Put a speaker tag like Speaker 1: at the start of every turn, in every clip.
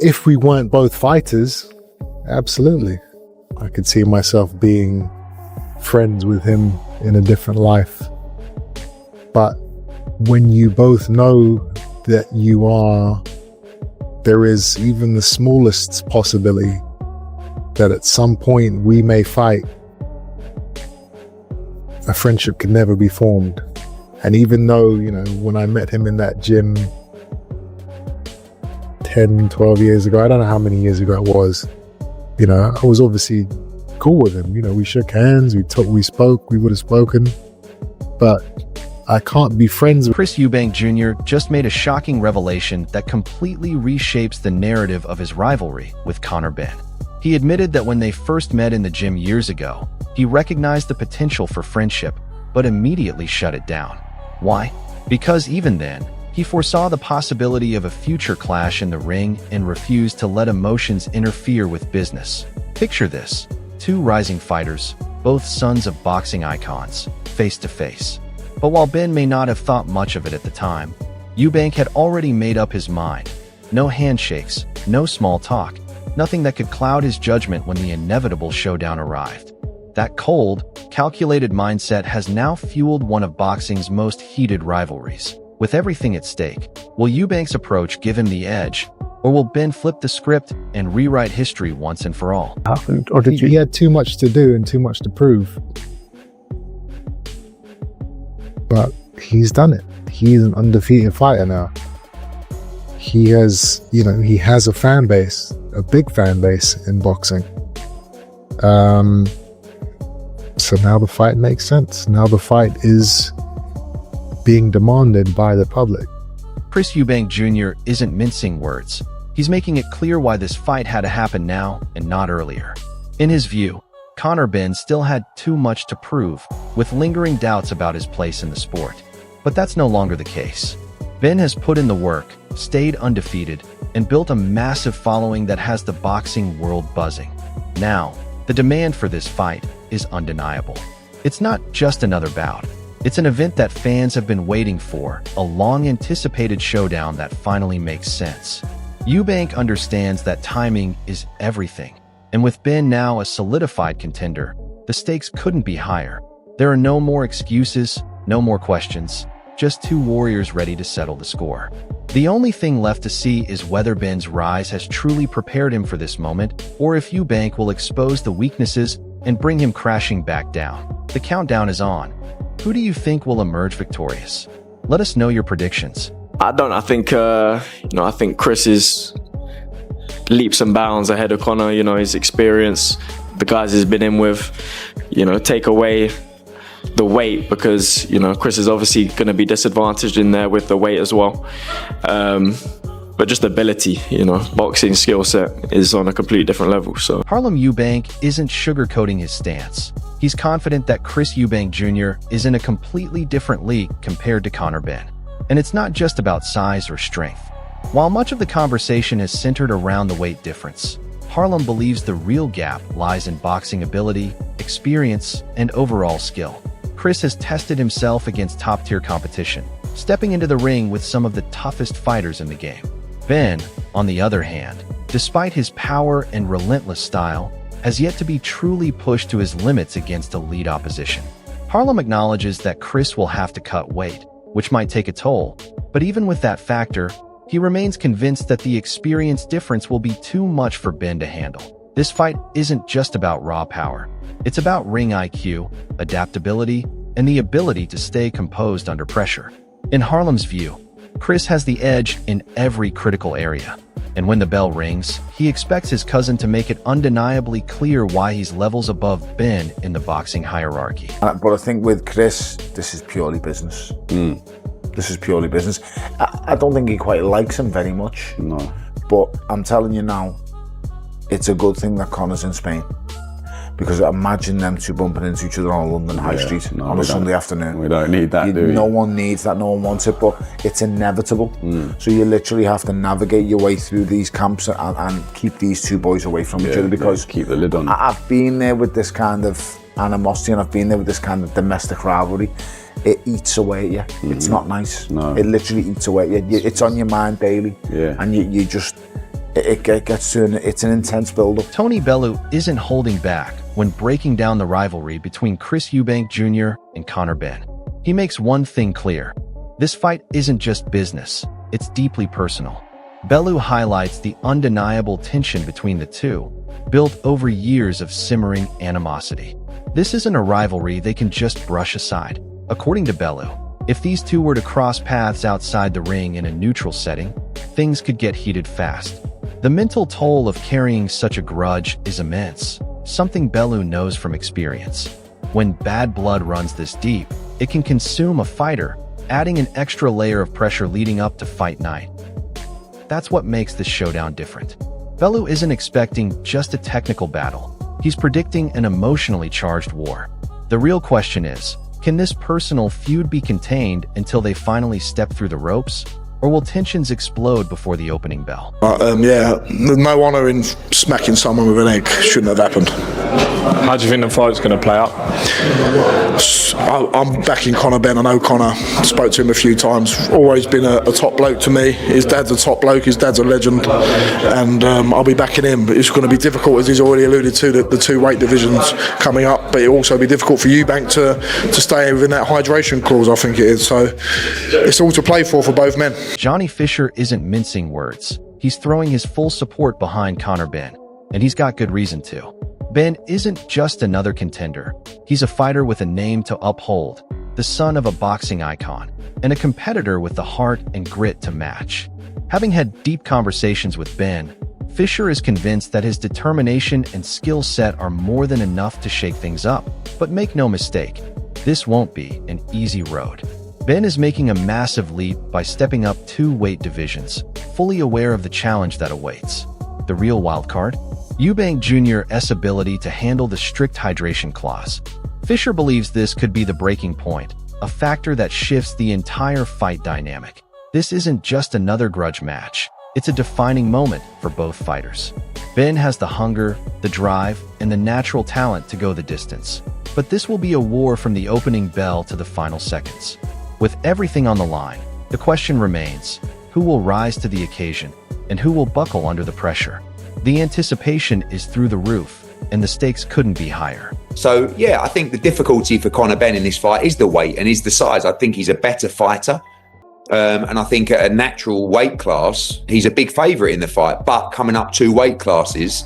Speaker 1: if we weren't both fighters, absolutely. I could see myself being friends with him in a different life. But when you both know that there is even the smallest possibility that at some point we may fight, a friendship can never be formed. And even though, when I met him in that gym 10, 12 years ago, I don't know how many years ago it was, I was obviously cool with him. We shook hands, we spoke, we would have spoken, but I can't be friends with
Speaker 2: Chris Eubank Jr. just made a shocking revelation that completely reshapes the narrative of his rivalry with Conor Benn. He admitted that when they first met in the gym years ago, he recognized the potential for friendship, but immediately shut it down. Why? Because even then, he foresaw the possibility of a future clash in the ring and refused to let emotions interfere with business. Picture this: two rising fighters, both sons of boxing icons, face to face. But while Ben may not have thought much of it at the time, Eubank had already made up his mind. No handshakes, no small talk, nothing that could cloud his judgment when the inevitable showdown arrived. That cold, calculated mindset has now fueled one of boxing's most heated rivalries. With everything at stake, will Eubank's approach give him the edge, or will Ben flip the script and rewrite history once and for all?
Speaker 1: He had too much to do and too much to prove. But he's done it. He's an undefeated fighter now. He has a fan base, a big fan base in boxing. So now the fight makes sense. Now the fight is being demanded by the public.
Speaker 2: Chris Eubank Jr. isn't mincing words. He's making it clear why this fight had to happen now and not earlier. In his view, Conor Benn still had too much to prove, with lingering doubts about his place in the sport. But that's no longer the case. Ben has put in the work, stayed undefeated, and built a massive following that has the boxing world buzzing. Now, the demand for this fight is undeniable. It's not just another bout. It's an event that fans have been waiting for, a long-anticipated showdown that finally makes sense. Eubank understands that timing is everything. And with Ben now a solidified contender, the stakes couldn't be higher. There are no more excuses, no more questions, just two warriors ready to settle the score. The only thing left to see is whether Ben's rise has truly prepared him for this moment, or if Eubank will expose the weaknesses and bring him crashing back down. The countdown is on. Who do you think will emerge victorious? Let us know your predictions.
Speaker 3: I think Chris is leaps and bounds ahead of Conor. His experience, the guys he's been in with, take away the weight, because Chris is obviously going to be disadvantaged in there with the weight as well, but just ability, boxing skill set is on a completely different level. So
Speaker 2: Harlem Eubank isn't sugarcoating his stance. He's confident that Chris Eubank Jr. is in a completely different league compared to Conor Benn, and it's not just about size or strength. While much of the conversation is centered around the weight difference, Harlem believes the real gap lies in boxing ability, experience, and overall skill. Chris has tested himself against top-tier competition, stepping into the ring with some of the toughest fighters in the game. Ben, on the other hand, despite his power and relentless style, has yet to be truly pushed to his limits against elite opposition. Harlem acknowledges that Chris will have to cut weight, which might take a toll, but even with that factor, he remains convinced that the experience difference will be too much for Ben to handle. This fight isn't just about raw power. It's about ring IQ, adaptability, and the ability to stay composed under pressure. In Harlem's view, Chris has the edge in every critical area. And when the bell rings, he expects his cousin to make it undeniably clear why he's levels above Ben in the boxing hierarchy.
Speaker 4: But I think with Chris, this is purely business. This is purely business. I don't think he quite likes him very much.
Speaker 5: No.
Speaker 4: But I'm telling you now, it's a good thing that Conor's in Spain. Because imagine them two bumping into each other on London High Street on a Sunday afternoon.
Speaker 5: We don't need that, do we?
Speaker 4: No one needs that, no one wants it, but it's inevitable. So you literally have to navigate your way through these camps and keep these two boys away from each other, because
Speaker 5: keep the lid on.
Speaker 4: I've been there with this kind of animosity, and I've been there with this kind of domestic rivalry. It eats away at you. It's not nice.
Speaker 5: No.
Speaker 4: It literally eats away at you. It's on your mind daily.
Speaker 5: Yeah.
Speaker 4: And you just, it gets to it's an intense build-up.
Speaker 2: Tony Bellew isn't holding back when breaking down the rivalry between Chris Eubank Jr. and Conor Benn. He makes one thing clear. This fight isn't just business, it's deeply personal. Bellew highlights the undeniable tension between the two, built over years of simmering animosity. This isn't a rivalry they can just brush aside. According to Bellew, if these two were to cross paths outside the ring in a neutral setting, things could get heated fast. The mental toll of carrying such a grudge is immense, something Bellew knows from experience. When bad blood runs this deep, it can consume a fighter, adding an extra layer of pressure leading up to fight night. That's what makes this showdown different. Bellew isn't expecting just a technical battle. He's predicting an emotionally charged war. The real question is, can this personal feud be contained until they finally step through the ropes? Or will tensions explode before the opening bell?
Speaker 5: Yeah, there's no honour in smacking someone with an egg. Shouldn't have happened.
Speaker 6: How do you think the fight's going to play out?
Speaker 5: I'm backing Conor Benn. I know Conor. Spoke to him a few times. Always been a top bloke to me. His dad's a top bloke. His dad's a legend. And I'll be backing him. It's going to be difficult, as he's already alluded to, the two weight divisions coming up. But it'll also be difficult for Eubank to stay within that hydration clause, I think it is. So it's all to play for both men.
Speaker 2: Johnny Fisher isn't mincing words. He's throwing his full support behind Conor Benn, and he's got good reason to. Benn isn't just another contender. He's a fighter with a name to uphold, the son of a boxing icon, and a competitor with the heart and grit to match. Having had deep conversations with Benn, Fisher is convinced that his determination and skill set are more than enough to shake things up. But make no mistake, this won't be an easy road. Benn is making a massive leap by stepping up 2 weight divisions, fully aware of the challenge that awaits. The real wildcard? Eubank Jr.'s ability to handle the strict hydration clause. Fisher believes this could be the breaking point, a factor that shifts the entire fight dynamic. This isn't just another grudge match. It's a defining moment for both fighters. Benn has the hunger, the drive, and the natural talent to go the distance. But this will be a war from the opening bell to the final seconds. With everything on the line, the question remains, who will rise to the occasion, and who will buckle under the pressure? The anticipation is through the roof, and the stakes couldn't be higher.
Speaker 7: So, yeah, I think the difficulty for Conor Benn in this fight is the weight and is the size. I think he's a better fighter. And I think at a natural weight class, he's a big favourite in the fight. But coming up 2 weight classes,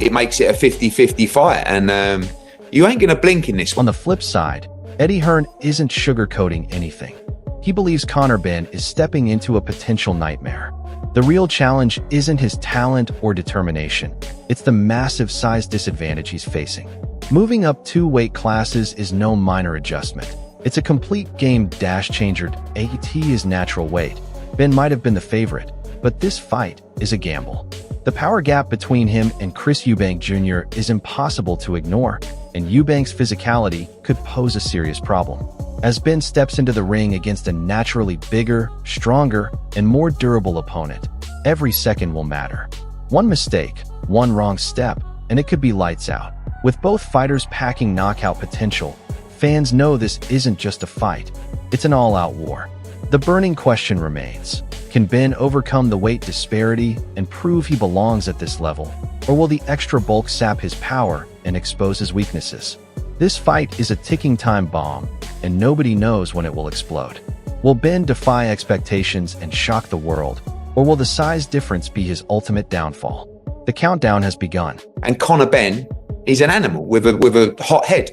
Speaker 7: it makes it a 50-50 fight. And you ain't going to blink in this one.
Speaker 2: On the flip side, Eddie Hearn isn't sugarcoating anything. He believes Conor Benn is stepping into a potential nightmare. The real challenge isn't his talent or determination. It's the massive size disadvantage he's facing. Moving up 2 weight classes is no minor adjustment. It's a complete game changer. At his natural weight, Benn might have been the favorite, but this fight is a gamble. The power gap between him and Chris Eubank Jr. is impossible to ignore, and Eubank's physicality could pose a serious problem. As Benn steps into the ring against a naturally bigger, stronger, and more durable opponent, every second will matter. One mistake, one wrong step, and it could be lights out. With both fighters packing knockout potential, fans know this isn't just a fight, it's an all-out war. The burning question remains, can Benn overcome the weight disparity and prove he belongs at this level, or will the extra bulk sap his power and expose his weaknesses? This fight is a ticking time bomb, and nobody knows when it will explode. Will Benn defy expectations and shock the world, or will the size difference be his ultimate downfall? The countdown has begun.
Speaker 7: And Conor Benn is an animal with a hot head.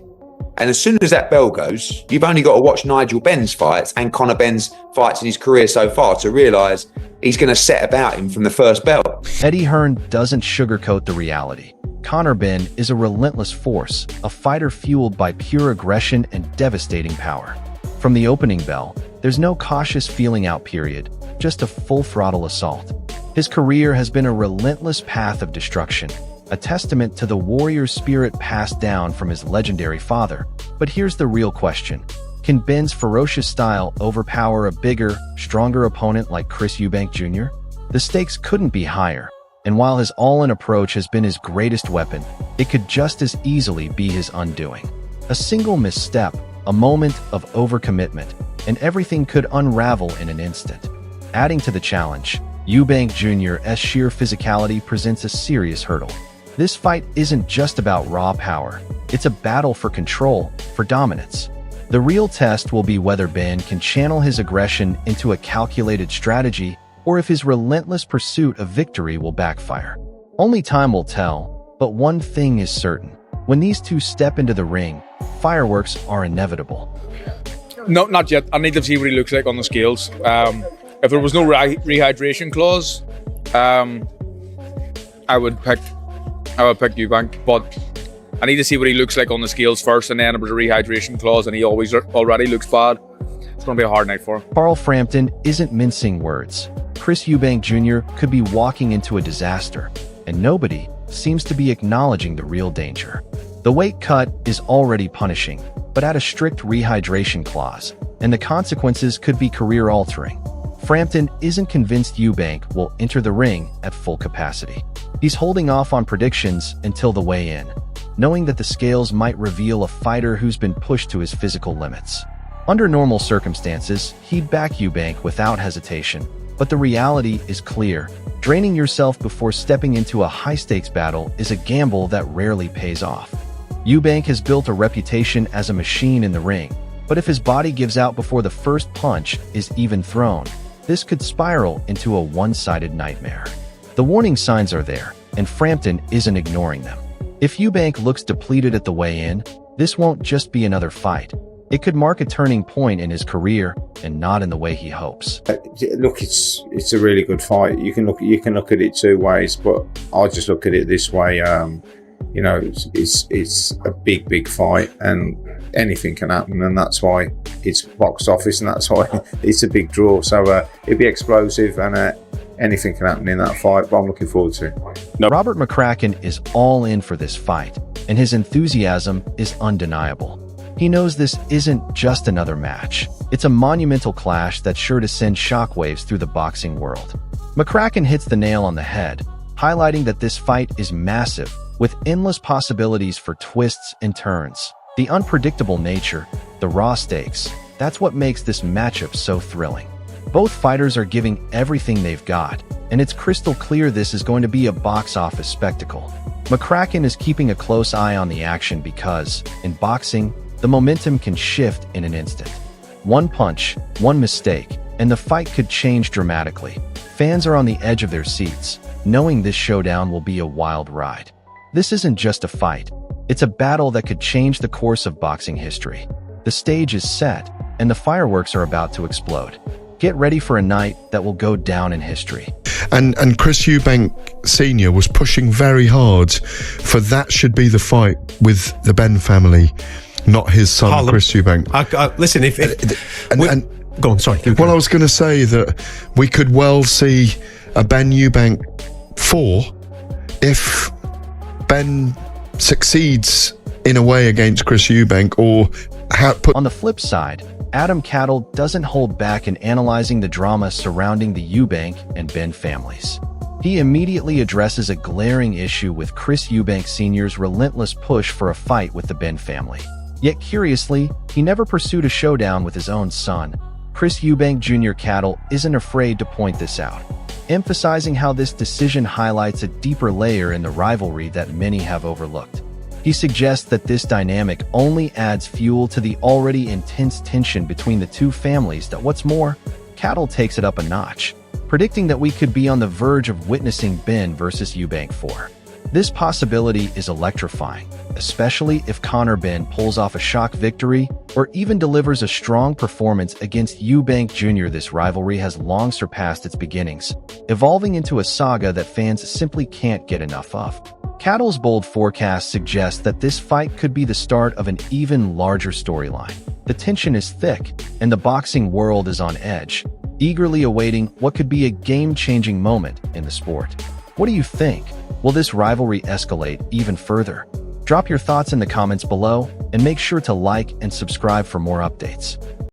Speaker 7: And as soon as that bell goes, you've only got to watch Nigel Benn's fights and Conor Benn's fights in his career so far to realise he's going to set about him from the first bell.
Speaker 2: Eddie Hearn doesn't sugarcoat the reality. Conor Benn is a relentless force, a fighter fueled by pure aggression and devastating power. From the opening bell, there's no cautious feeling out period, just a full-throttle assault. His career has been a relentless path of destruction, a testament to the warrior spirit passed down from his legendary father. But here's the real question. Can Benn's ferocious style overpower a bigger, stronger opponent like Chris Eubank Jr.? The stakes couldn't be higher. And while his all-in approach has been his greatest weapon, it could just as easily be his undoing. A single misstep, a moment of overcommitment, and everything could unravel in an instant. Adding to the challenge, Eubank Jr.'s sheer physicality presents a serious hurdle. This fight isn't just about raw power, it's a battle for control, for dominance. The real test will be whether Ben can channel his aggression into a calculated strategy or if his relentless pursuit of victory will backfire. Only time will tell, but one thing is certain. When these two step into the ring, fireworks are inevitable.
Speaker 8: No, not yet. I need to see what he looks like on the scales. If there was no rehydration clause, I would pick Eubank, but I need to see what he looks like on the scales first, and then if there's a rehydration clause and he already looks bad, it's going to be a hard night for him.
Speaker 2: Carl Frampton isn't mincing words. Chris Eubank Jr. could be walking into a disaster, and nobody seems to be acknowledging the real danger. The weight cut is already punishing, but at a strict rehydration clause, and the consequences could be career-altering. Frampton isn't convinced Eubank will enter the ring at full capacity. He's holding off on predictions until the weigh-in, knowing that the scales might reveal a fighter who's been pushed to his physical limits. Under normal circumstances, he'd back Eubank without hesitation, but the reality is clear. Draining yourself before stepping into a high-stakes battle is a gamble that rarely pays off. Eubank has built a reputation as a machine in the ring, but if his body gives out before the first punch is even thrown, this could spiral into a one-sided nightmare. The warning signs are there, and Frampton isn't ignoring them. If Eubank looks depleted at the weigh-in, this won't just be another fight. It could mark a turning point in his career, and not in the way he hopes.
Speaker 9: Look, it's a really good fight. You can look at it two ways, but I just look at it this way. You know, it's a big fight, and anything can happen, and that's why it's box office, and that's why it's a big draw. So it'd be explosive, and anything can happen in that fight. But I'm looking forward to it.
Speaker 2: Robert McCracken is all in for this fight, and his enthusiasm is undeniable. He knows this isn't just another match. It's a monumental clash that's sure to send shockwaves through the boxing world. McCracken hits the nail on the head, highlighting that this fight is massive, with endless possibilities for twists and turns. The unpredictable nature, the raw stakes, that's what makes this matchup so thrilling. Both fighters are giving everything they've got, and it's crystal clear this is going to be a box office spectacle. McCracken is keeping a close eye on the action because, in boxing, the momentum can shift in an instant. One punch, one mistake, and the fight could change dramatically. Fans are on the edge of their seats, knowing this showdown will be a wild ride. This isn't just a fight, it's a battle that could change the course of boxing history. The stage is set, and the fireworks are about to explode. Get ready for a night that will go down in history.
Speaker 10: And Chris Eubank Sr. was pushing very hard for that should be the fight with the Benn family, not his son,
Speaker 11: Harlem.
Speaker 10: Chris Eubank.
Speaker 11: Listen, go on, sorry.
Speaker 10: Well, I was going to say that we could well see a Ben Eubank 4 if Ben succeeds in a way against Chris Eubank, or
Speaker 2: On the flip side, Adam Cattle doesn't hold back in analyzing the drama surrounding the Eubank and Benn families. He immediately addresses a glaring issue with Chris Eubank Sr.'s relentless push for a fight with the Benn family. Yet curiously, he never pursued a showdown with his own son. Chris Eubank Jr. Cattle isn't afraid to point this out, emphasizing how this decision highlights a deeper layer in the rivalry that many have overlooked. He suggests that this dynamic only adds fuel to the already intense tension between the two families. That what's more, Cattle takes it up a notch, predicting that we could be on the verge of witnessing Benn versus Eubank 4. This possibility is electrifying, especially if Conor Benn pulls off a shock victory or even delivers a strong performance against Eubank Jr. This rivalry has long surpassed its beginnings, evolving into a saga that fans simply can't get enough of. Cattle's bold forecast suggests that this fight could be the start of an even larger storyline. The tension is thick, and the boxing world is on edge, eagerly awaiting what could be a game-changing moment in the sport. What do you think? Will this rivalry escalate even further? Drop your thoughts in the comments below, and make sure to like and subscribe for more updates.